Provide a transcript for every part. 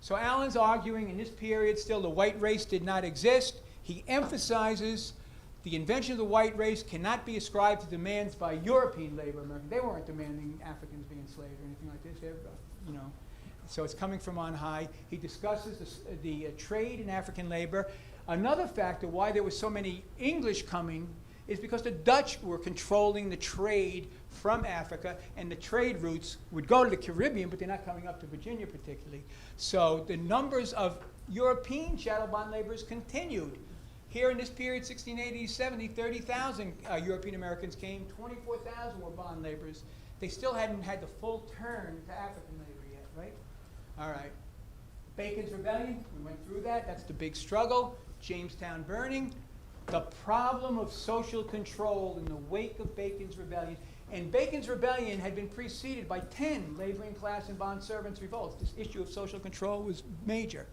So Allen's arguing in this period still the white race did not exist. He emphasizes the invention of the white race cannot be ascribed to demands by European labor Americans. They weren't demanding Africans be enslaved or anything like this. You know, so it's coming from on high. He discusses the trade in African labor. Another factor why there were so many English coming is because the Dutch were controlling the trade from Africa, and the trade routes would go to the Caribbean, but they're not coming up to Virginia particularly. So the numbers of European chattel bond laborers continued. Here in this period, 1680 to 70, 30,000 European Americans came, 24,000 were bond laborers. They still hadn't had the full turn to African labor yet, right? All right. Bacon's Rebellion, we went through that. That's the big struggle. Jamestown burning. The problem of social control in the wake of Bacon's Rebellion. And Bacon's Rebellion had been preceded by 10 laboring class and bond servants' revolts. This issue of social control was major.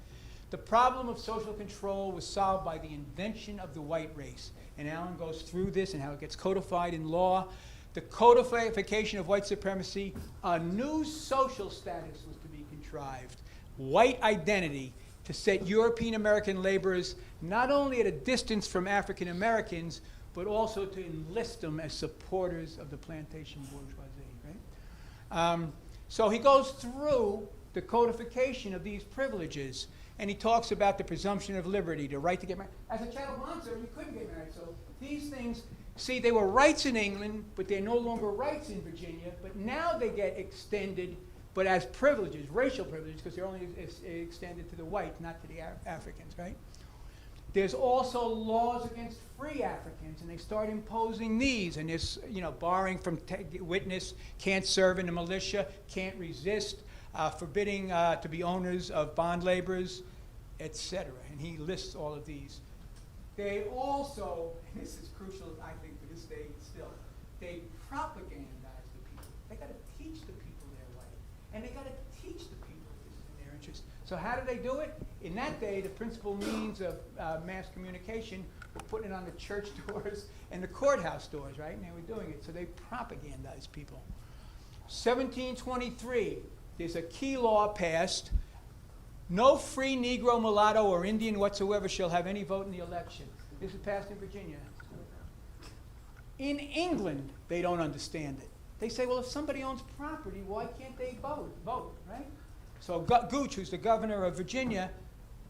The problem of social control was solved by the invention of the white race. And Allen goes through this and how it gets codified in law. The codification of white supremacy, a new social status was to be contrived. White identity to set European American laborers not only at a distance from African Americans, but also to enlist them as supporters of the plantation bourgeoisie, right? So he goes through the codification of these privileges, and he talks about the presumption of liberty, the right to get married. As a chattel bond servant, you couldn't get married. So these things, see, they were rights in England, but they're no longer rights in Virginia, but now they get extended, but as privileges, racial privileges, because they're only extended to the whites, not to the Africans, right? There's also laws against free Africans, and they start imposing these, and this, you know, barring from witness, can't serve in the militia, can't resist, forbidding to be owners of bond laborers, etc. And he lists all of these. They also, and this is crucial, I think, for this day still, they propagandize the people. They got to teach the people their way, and they got to teach the people this is in their interest. So how do they do it? In that day, the principal means of mass communication were putting it on the church doors and the courthouse doors, right? And they were doing it, so they propagandized people. 1723, there's a key law passed. No free Negro, mulatto, or Indian whatsoever shall have any vote in the election. This is passed in Virginia. In England, they don't understand it. They say, well, if somebody owns property, why can't they vote? Vote, right? So Gooch, who's the governor of Virginia,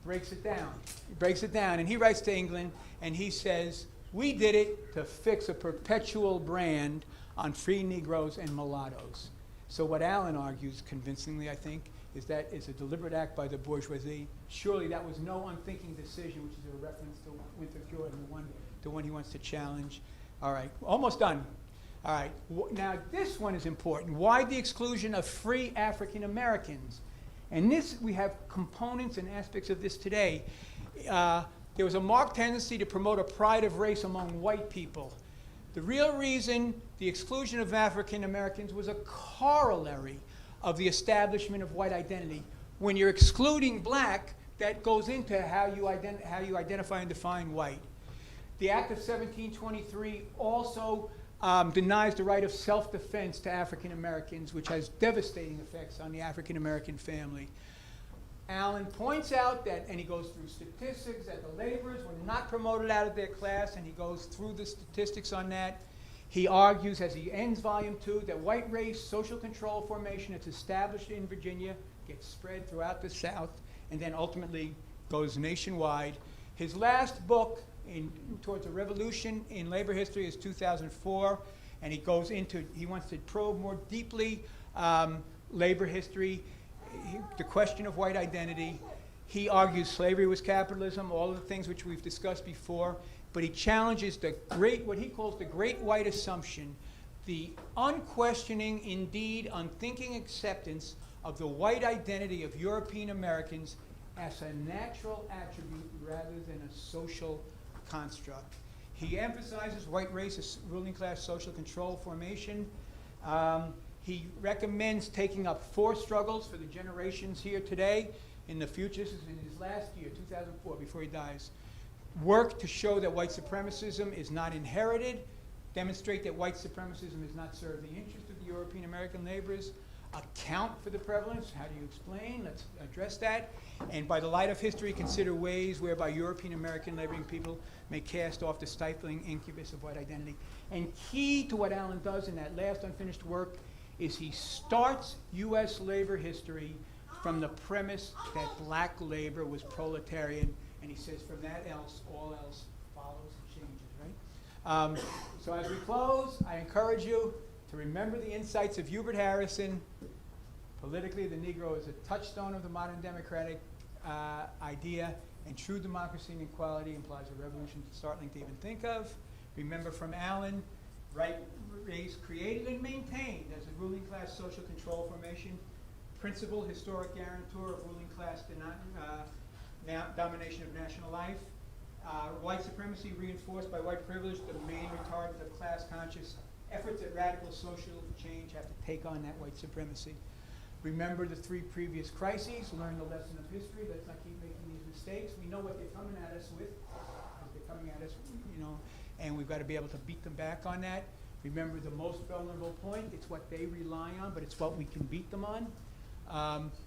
breaks it down. He breaks it down, and he writes to England, and he says, we did it to fix a perpetual brand on free Negroes and mulattoes. So what Allen argues convincingly, I think, is that it's a deliberate act by the bourgeoisie. Surely that was no unthinking decision, which is a reference to Winthrop Jordan, the one he wants to challenge. All right, almost done. All right, now this one is important. Why the exclusion of free African Americans? And this, we have components and aspects of this today. There was a marked tendency to promote a pride of race among white people. The real reason the exclusion of African Americans was a corollary of the establishment of white identity. When you're excluding black, that goes into how you identify and define white. The Act of 1723 also denies the right of self-defense to African Americans, which has devastating effects on the African American family. Allen points out that, and he goes through statistics, that the laborers were not promoted out of their class, and he goes through the statistics on that. He argues, as he ends Volume 2, that white race social control formation that's established in Virginia gets spread throughout the South, and then ultimately goes nationwide. His last book, Towards a Revolution in Labor History, is 2004, and he goes into, he wants to probe more deeply labor history, the question of white identity. He argues slavery was capitalism, all of the things which we've discussed before, but he challenges the great, what he calls the great white assumption, the unquestioning, indeed unthinking acceptance of the white identity of European Americans as a natural attribute rather than a social construct. He emphasizes white race as ruling class social control formation. He recommends taking up 4 struggles for the generations here today. In the future, this is in his last year, 2004, before he dies. Work to show that white supremacism is not inherited, demonstrate that white supremacism has not served the interest of the European American laborers, account for the prevalence. How do you explain? Let's address that. And by the light of history, consider ways whereby European American laboring people may cast off the stifling incubus of white identity. And key to what Alan does in that last unfinished work is he starts U.S. labor history from the premise that black labor was proletarian, and he says from that else, all else follows and changes, right? So as we close, I encourage you to remember the insights of Hubert Harrison. Politically, the Negro is a touchstone of the modern democratic idea, and true democracy and equality implies a revolution startling to even think of. Remember from Allen, right race created and maintained as a ruling class social control formation, principal historic guarantor of ruling class domination of national life, white supremacy reinforced by white privilege, the main retardant of class conscious efforts at radical social change have to take on that white supremacy. Remember the 3 previous crises, learn the lesson of history, let's not keep making these mistakes. We know what they're coming at us with, they're coming at us, you know, and we've got to be able to beat them back on that. Remember the most vulnerable point, it's what they rely on, but it's what we can beat them on.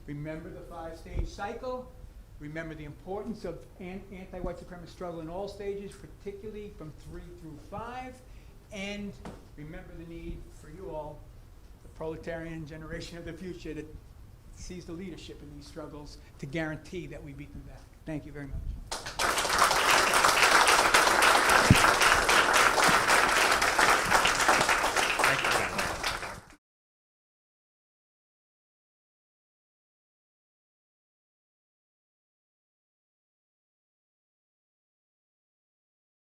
Remember the 5-stage cycle. Remember the importance of anti-white supremacist struggle in all stages, particularly from 3 through 5. And remember the need for you all, the proletarian generation of the future, that sees the leadership in these struggles to guarantee that we beat them back. Thank you very much.